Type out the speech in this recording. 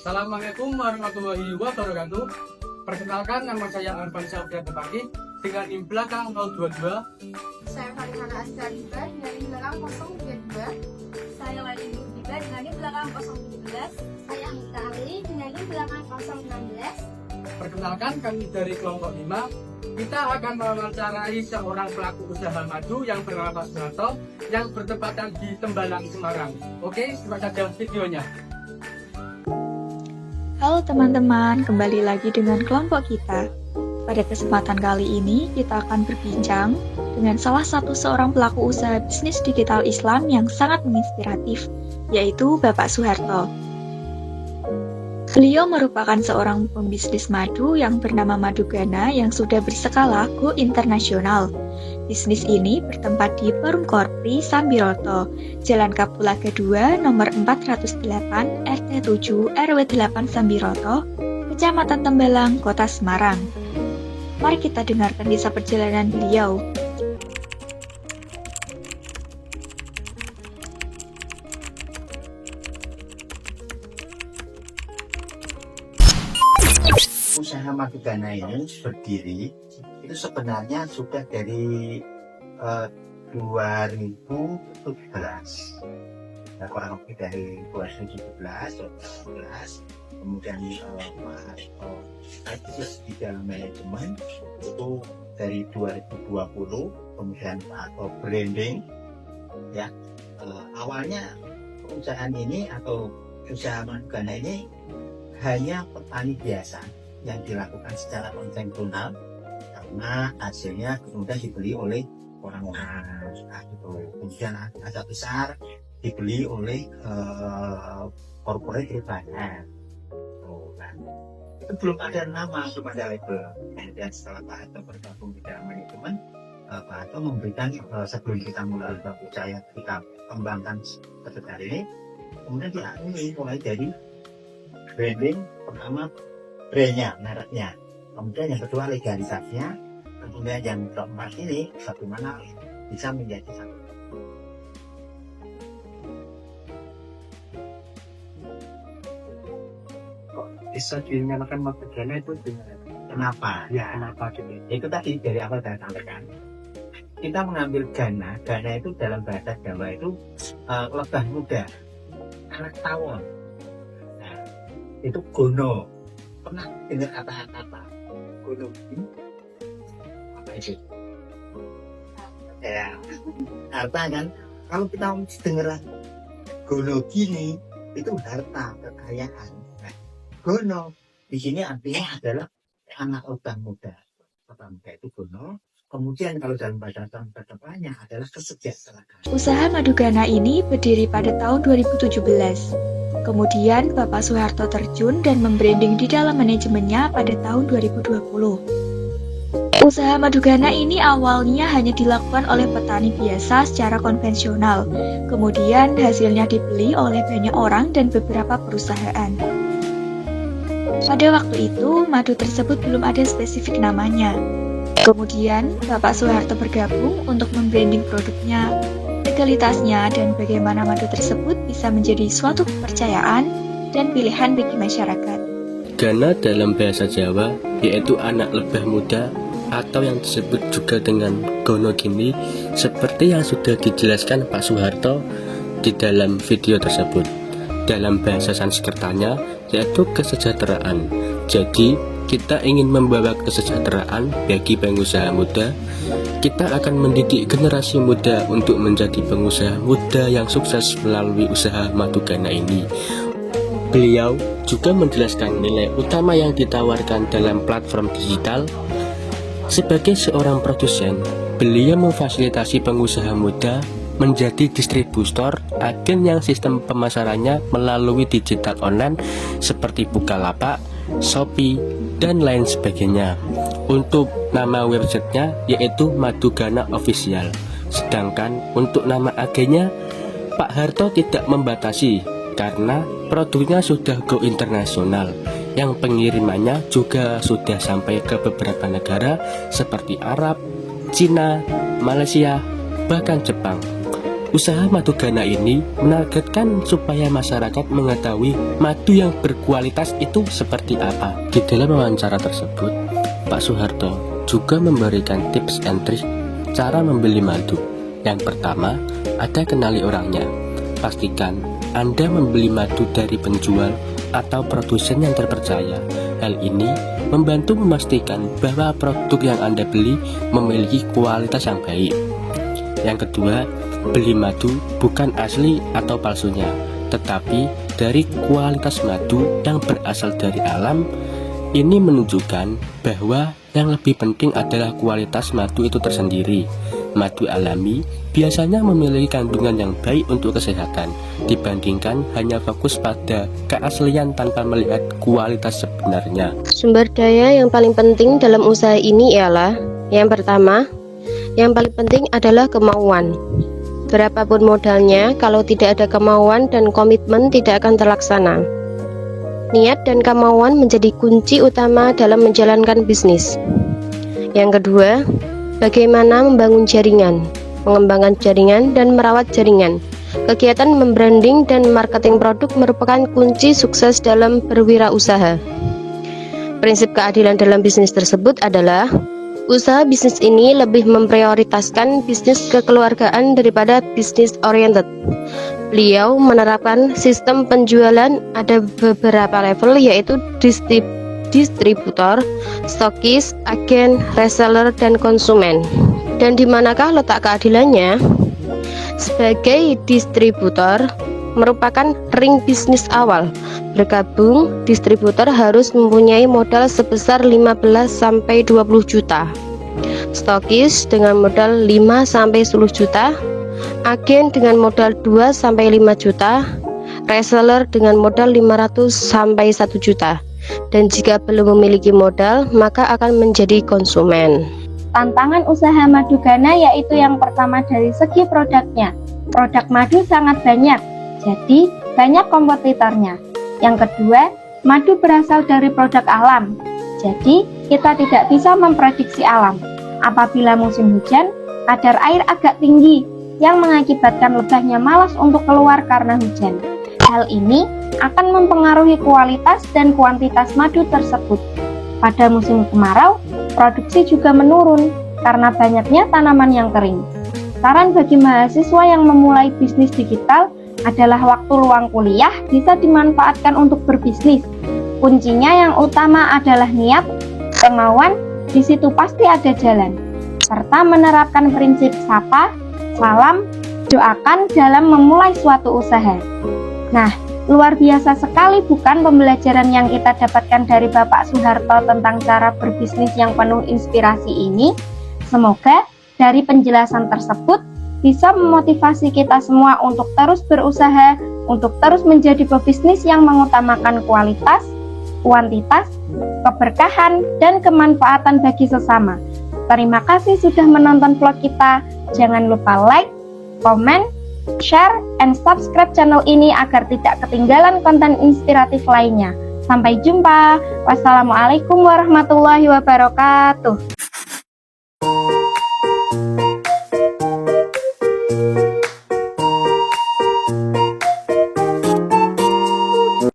Assalamualaikum warahmatullahi wabarakatuh. Perkenalkan, nama saya Arfan Syafriat Tepaki dengan NIM belakang 022. Saya Farihana Azhariba dengan NIM belakang 032. Saya Wali Nurdiba dengan NIM belakang 017. Saya Anita Ali dengan NIM belakang 016. Perkenalkan, kami dari kelompok 5. Kita akan mewawancarai seorang pelaku usaha madu yang bernama Pak Suharto yang bertempatan di Tembalang, Semarang. Oke, simak saja videonya. Halo teman-teman, kembali lagi dengan kelompok kita. Pada kesempatan kali ini, kita akan berbincang dengan salah satu seorang pelaku usaha bisnis digital Islam yang sangat menginspiratif, yaitu Bapak Suharto. Beliau merupakan seorang pembisnis madu yang bernama Madugana yang sudah berskala go internasional. Bisnis ini bertempat di Perum Korpri, Sambiroto, Jalan Kapulaga 2, nomor 408, RT 7, RW 8 Sambiroto, Kecamatan Tembalang, Kota Semarang. Mari kita dengarkan kisah perjalanan beliau. Usaha Madugana ini berdiri itu sebenarnya sudah dari 2017, nah, kurang lebih dari 2017 kemudian aktif di dalam manajemen itu dari 2020, kemudian atau branding ya. Awalnya perusahaan ini atau usaha Madugana ini hanya petani biasa yang dilakukan secara konvensional karena hasilnya kemudian dibeli oleh orang-orang gitu. Kemudian agak besar dibeli oleh corporate perusahaan. Itu belum ada nama, belum ada label. Kemudian setelah Pak Harto bergabung di dalam manajemen, Pak Harto memberikan sebelum kita mulai saya kita kembangkan seperti ini, kemudian diakui mulai dari branding pertama, brandnya, mereknya, kemudian yang kedua legalisasinya, kemudian yang keempat ini bagaimana bisa menjadi satu. Kok bisa dinamakan Madugana itu gimana? Kenapa? Ya, kenapa gitu? Itu tadi dari awal saya sampaikan. Kita mengambil gana itu dalam bahasa Jawa itu lebah muda, anak tawon. Nah, itu gono. Pernah dengar kata-kata gono? Apa itu? Ya, harta kan. Kalau kita dengar gono gini, itu harta, kekayaan. Nah, gono di sini artinya adalah anak lebah muda. Lebah muda itu gono. Kemudian kalau dalam bahasa kedepannya adalah kesejahteraan. Usaha Madugana ini berdiri pada tahun 2017. Kemudian Bapak Suharto terjun dan membranding di dalam manajemennya pada tahun 2020. Usaha Madugana ini awalnya hanya dilakukan oleh petani biasa secara konvensional. Kemudian hasilnya dibeli oleh banyak orang dan beberapa perusahaan. Pada waktu itu, madu tersebut belum ada spesifik namanya. Kemudian, Bapak Suharto bergabung untuk membranding produknya, legalitasnya, dan bagaimana madu tersebut bisa menjadi suatu kepercayaan dan pilihan bagi masyarakat. Gana dalam bahasa Jawa yaitu anak lebah muda atau yang disebut juga dengan gono gini, seperti yang sudah dijelaskan Pak Suharto di dalam video tersebut. Dalam bahasa Sanskertanya yaitu kesejahteraan. Jadi kita ingin membawa kesejahteraan bagi pengusaha muda. Kita akan mendidik generasi muda untuk menjadi pengusaha muda yang sukses melalui usaha Madugana ini. Beliau juga menjelaskan nilai utama yang ditawarkan dalam platform digital. Sebagai seorang produsen, beliau memfasilitasi pengusaha muda menjadi distributor agen yang sistem pemasarannya melalui digital online seperti Bukalapak, Shopee, dan lain sebagainya. Untuk nama websitenya yaitu Madugana Official. Sedangkan untuk nama agennya, Pak Harto tidak membatasi karena produknya sudah go internasional. Yang pengirimannya juga sudah sampai ke beberapa negara seperti Arab, Cina, Malaysia, bahkan Jepang. Usaha Madu Ghana ini menargetkan supaya masyarakat mengetahui madu yang berkualitas itu seperti apa. Di dalam wawancara tersebut, Pak Soeharto juga memberikan tips and trik cara membeli madu. Yang pertama, ada kenali orangnya. Pastikan Anda membeli madu dari penjual atau produsen yang terpercaya. Hal ini membantu memastikan bahwa produk yang Anda beli memiliki kualitas yang baik. Yang kedua, beli madu bukan asli atau palsunya, tetapi dari kualitas madu yang berasal dari alam. Ini menunjukkan bahwa yang lebih penting adalah kualitas madu itu tersendiri. Madu alami biasanya memiliki kandungan yang baik untuk kesehatan dibandingkan hanya fokus pada keaslian tanpa melihat kualitas sebenarnya. Sumber daya yang paling penting dalam usaha ini ialah yang pertama, yang paling penting adalah kemauan. Berapapun modalnya, kalau tidak ada kemauan dan komitmen tidak akan terlaksana. Niat dan kemauan menjadi kunci utama dalam menjalankan bisnis. Yang kedua, bagaimana membangun jaringan, mengembangkan jaringan dan merawat jaringan. Kegiatan membranding dan marketing produk merupakan kunci sukses dalam berwirausaha. Prinsip keadilan dalam bisnis tersebut adalah usaha bisnis ini lebih memprioritaskan bisnis kekeluargaan daripada bisnis oriented. Beliau menerapkan sistem penjualan ada beberapa level, yaitu distributor, stokis, agen, reseller, dan konsumen. Dan di manakah letak keadilannya? Sebagai distributor merupakan ring bisnis awal. Bergabung, distributor harus mempunyai modal sebesar 15-20 juta. Stokis dengan modal 5-10 juta. Agen dengan modal 2-5 juta. Reseller dengan modal 500-1 juta. Dan jika belum memiliki modal, maka akan menjadi konsumen. Tantangan usaha Madu Ghana yaitu yang pertama dari segi produknya. Produk madu sangat banyak, jadi banyak kompetitornya. Yang kedua, madu berasal dari produk alam, jadi kita tidak bisa memprediksi alam. Apabila musim hujan, kadar air agak tinggi yang mengakibatkan lebahnya malas untuk keluar karena hujan. Hal ini akan mempengaruhi kualitas dan kuantitas madu tersebut. Pada musim kemarau, produksi juga menurun karena banyaknya tanaman yang kering. Saran bagi mahasiswa yang memulai bisnis digital adalah waktu luang kuliah bisa dimanfaatkan untuk berbisnis. Kuncinya yang utama adalah niat, kemauan, di situ pasti ada jalan. Serta menerapkan prinsip sapa, salam, doakan dalam memulai suatu usaha. Nah, luar biasa sekali bukan pembelajaran yang kita dapatkan dari Bapak Soeharto tentang cara berbisnis yang penuh inspirasi ini. Semoga dari penjelasan tersebut bisa memotivasi kita semua untuk terus berusaha, untuk terus menjadi pebisnis yang mengutamakan kualitas, kuantitas, keberkahan, dan kemanfaatan bagi sesama. Terima kasih sudah menonton vlog kita. Jangan lupa like, komen, share, and subscribe channel ini agar tidak ketinggalan konten inspiratif lainnya. Sampai jumpa. Wassalamualaikum warahmatullahi wabarakatuh.